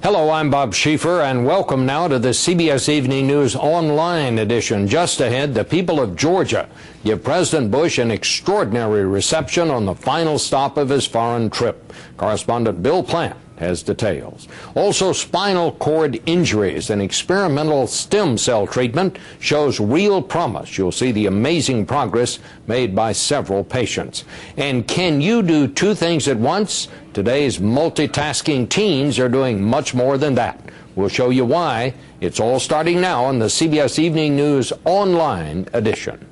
Hello, I'm Bob Schieffer, and welcome now to the CBS Evening News online edition. Just ahead, the people of Georgia give President Bush an extraordinary reception on the final stop of his foreign trip. Correspondent Bill Plant has details. Also, spinal cord injuries. An experimental stem cell treatment shows real promise. You'll see the amazing progress made by several patients. And can you do two things at once? Today's multitasking teens are doing much more than that. We'll show you why. It's all starting now on the CBS Evening News online edition.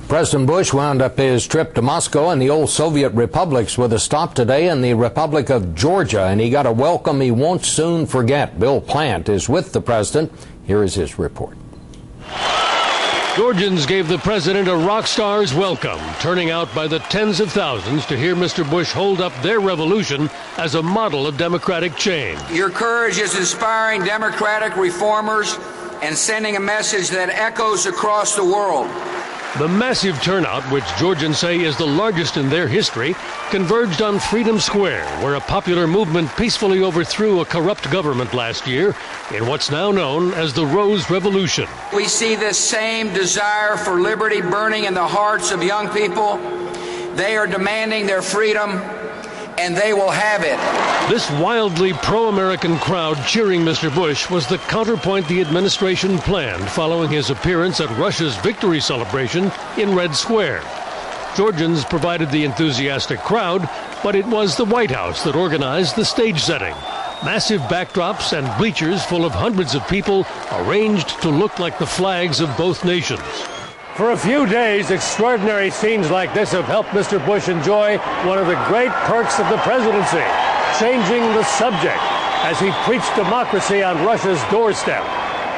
President Bush wound up his trip to Moscow and the old Soviet republics with a stop today in the Republic of Georgia, and he got a welcome he won't soon forget. Bill Plant is with the president. Here is his report. Georgians gave the president a rock star's welcome, turning out by the tens of thousands to hear Mr. Bush hold up their revolution as a model of democratic change. Your courage is inspiring democratic reformers and sending a message that echoes across the world. The massive turnout, which Georgians say is the largest in their history, converged on Freedom Square, where a popular movement peacefully overthrew a corrupt government last year in what's now known as the Rose Revolution. We see this same desire for liberty burning in the hearts of young people. They are demanding their freedom, and they will have it. This wildly pro-American crowd cheering Mr. Bush was the counterpoint the administration planned following his appearance at Russia's victory celebration in Red Square. Georgians provided the enthusiastic crowd, but it was the White House that organized the stage setting. Massive backdrops and bleachers full of hundreds of people arranged to look like the flags of both nations. For a few days, extraordinary scenes like this have helped Mr. Bush enjoy one of the great perks of the presidency, changing the subject as he preached democracy on Russia's doorstep.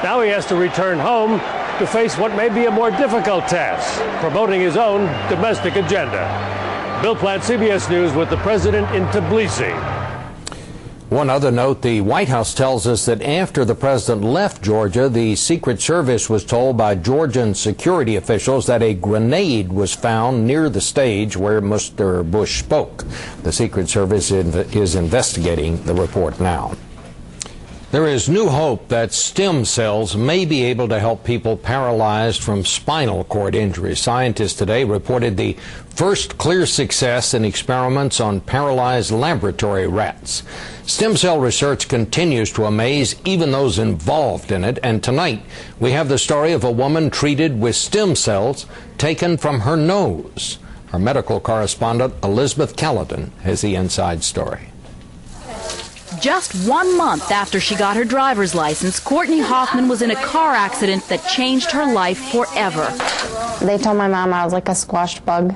Now he has to return home to face what may be a more difficult task, promoting his own domestic agenda. Bill Plant, CBS News, with the president in Tbilisi. One other note, the White House tells us that after the president left Georgia, the Secret Service was told by Georgian security officials that a grenade was found near the stage where Mr. Bush spoke. The Secret Service is investigating the report now. There is new hope that stem cells may be able to help people paralyzed from spinal cord injuries. Scientists today reported the first clear success in experiments on paralyzed laboratory rats. Stem cell research continues to amaze even those involved in it, and tonight we have the story of a woman treated with stem cells taken from her nose. Our medical correspondent Elizabeth Caledon has the inside story. Just 1 month after she got her driver's license, Courtney Hoffman was in a car accident that changed her life forever. They told my mom I was like a squashed bug.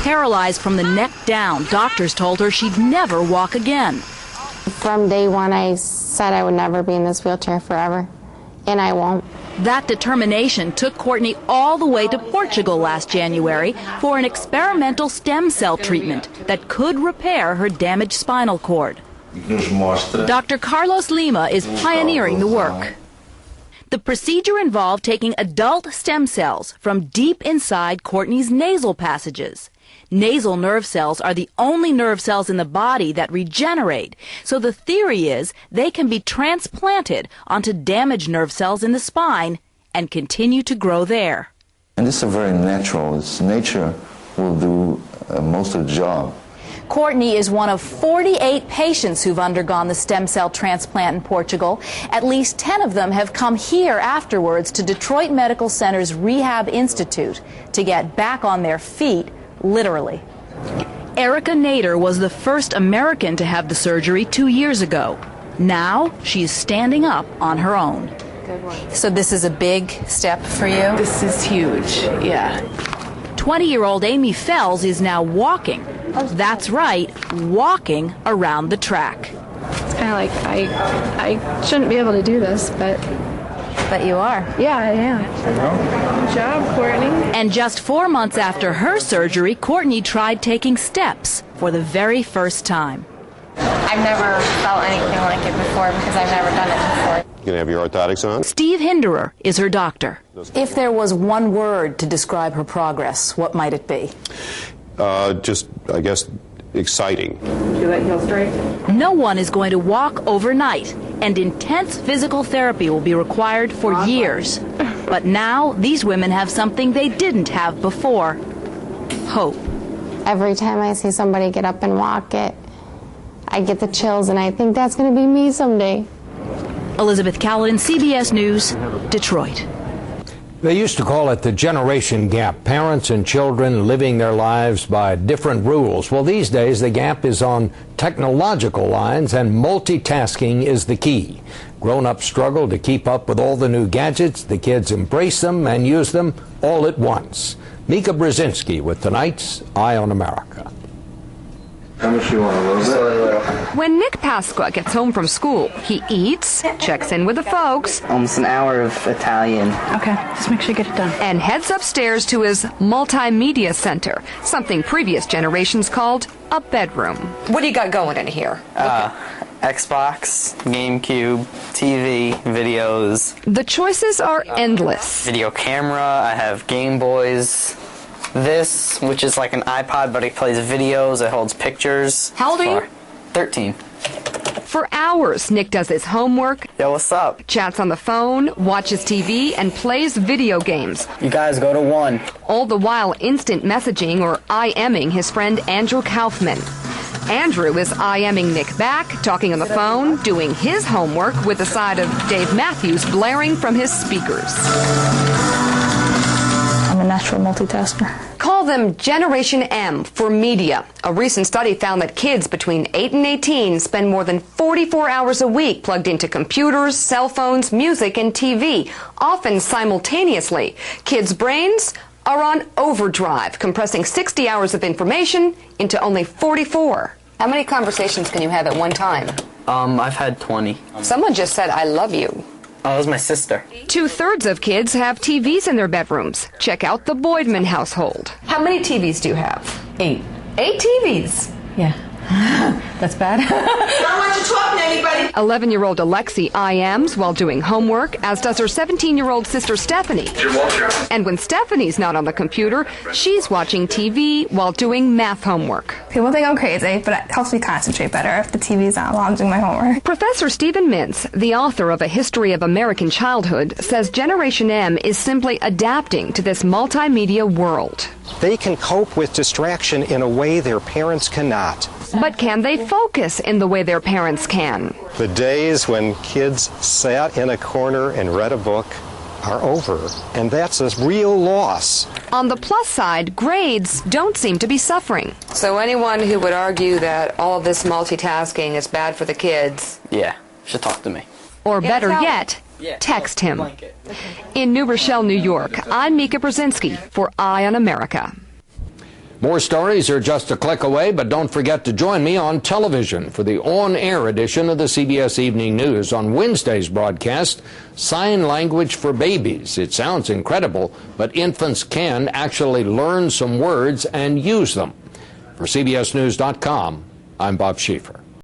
Paralyzed from the neck down, doctors told her she'd never walk again. From day one, I said I would never be in this wheelchair forever, and I won't. That determination took Courtney all the way to Portugal last January for an experimental stem cell treatment that could repair her damaged spinal cord. Dr. Carlos Lima is pioneering the work. The procedure involved taking adult stem cells from deep inside Courtney's nasal passages. Nasal nerve cells are the only nerve cells in the body that regenerate, so the theory is they can be transplanted onto damaged nerve cells in the spine and continue to grow there. And this is very natural. It's nature will do most of the job. Courtney is one of 48 patients who've undergone the stem cell transplant in Portugal. At least 10 of them have come here afterwards to Detroit Medical Center's Rehab Institute to get back on their feet, literally. Erica Nader was the first American to have the surgery 2 years ago. Now she's standing up on her own. So this is a big step for you? This is huge, yeah. 20-year-old Amy Fells is now walking. That's right, walking around the track. It's kind of like I shouldn't be able to do this, but you are. Yeah, I am. Good job, Courtney. And just 4 months after her surgery, Courtney tried taking steps for the very first time. I've never felt anything like it before because I've never done it before. You gonna have your orthotics on? Steve Hinderer is her doctor. If there was one word to describe her progress, what might it be? Just, I guess, exciting. Do that heel straight. No one is going to walk overnight, and intense physical therapy will be required for years. But now, these women have something they didn't have before: hope. Every time I see somebody get up and walk it, I get the chills, and I think that's going to be me someday. Elizabeth Callahan, CBS News, Detroit. They used to call it the generation gap, parents and children living their lives by different rules. Well, these days the gap is on technological lines, and multitasking is the key. Grown-ups struggle to keep up with all the new gadgets. The kids embrace them and use them all at once. Mika Brzezinski with tonight's Eye on America. How much you want, a little bit? When Nick Pasqua gets home from school, he eats, checks in with the folks, almost an hour of Italian. Okay, just make sure you get it done. And heads upstairs to his multimedia center, something previous generations called a bedroom. What do you got going in here? Xbox, GameCube, TV, videos. The choices are endless. Video camera, I have Game Boys. This, which is like an iPod, but it plays videos, it holds pictures. How old are you? 13. For hours, Nick does his homework. Yo, what's up? Chats on the phone, watches TV, and plays video games. You guys go to 1. All the while instant messaging or IMing his friend Andrew Kaufman. Andrew is IMing Nick back, talking on the phone, doing his homework with the side of Dave Matthews blaring from his speakers. I'm a natural multitasker. Call them Generation M for media. A recent study found that kids between 8 and 18 spend more than 44 hours a week plugged into computers, cell phones, music, and TV, often simultaneously. Kids' brains are on overdrive, compressing 60 hours of information into only 44. How many conversations can you have at one time? I've had 20. Someone just said, "I love you." Oh, that was my sister. 2/3 of kids have TVs in their bedrooms. Check out the Boydman household. How many TVs do you have? 8. 8 TVs? Yeah. That's bad. I don't want you talking to anybody. 11-year-old Alexi IMs while doing homework, as does her 17-year-old sister Stephanie. And when Stephanie's not on the computer, she's watching TV while doing math homework. People think I'm crazy, but it helps me concentrate better if the TV's on while I'm doing my homework. Professor Stephen Mintz, the author of A History of American Childhood, says Generation M is simply adapting to this multimedia world. They can cope with distraction in a way their parents cannot. But can they focus in the way their parents can? The days when kids sat in a corner and read a book are over, and that's a real loss. On the plus side, grades don't seem to be suffering. So anyone who would argue that all this multitasking is bad for the kids... Yeah, should talk to me. Or better yet, text him. In New Rochelle, New York, I'm Mika Brzezinski for Eye on America. More stories are just a click away, but don't forget to join me on television for the on-air edition of the CBS Evening News. On Wednesday's broadcast, Sign Language for Babies. It sounds incredible, but infants can actually learn some words and use them. For CBSNews.com, I'm Bob Schieffer.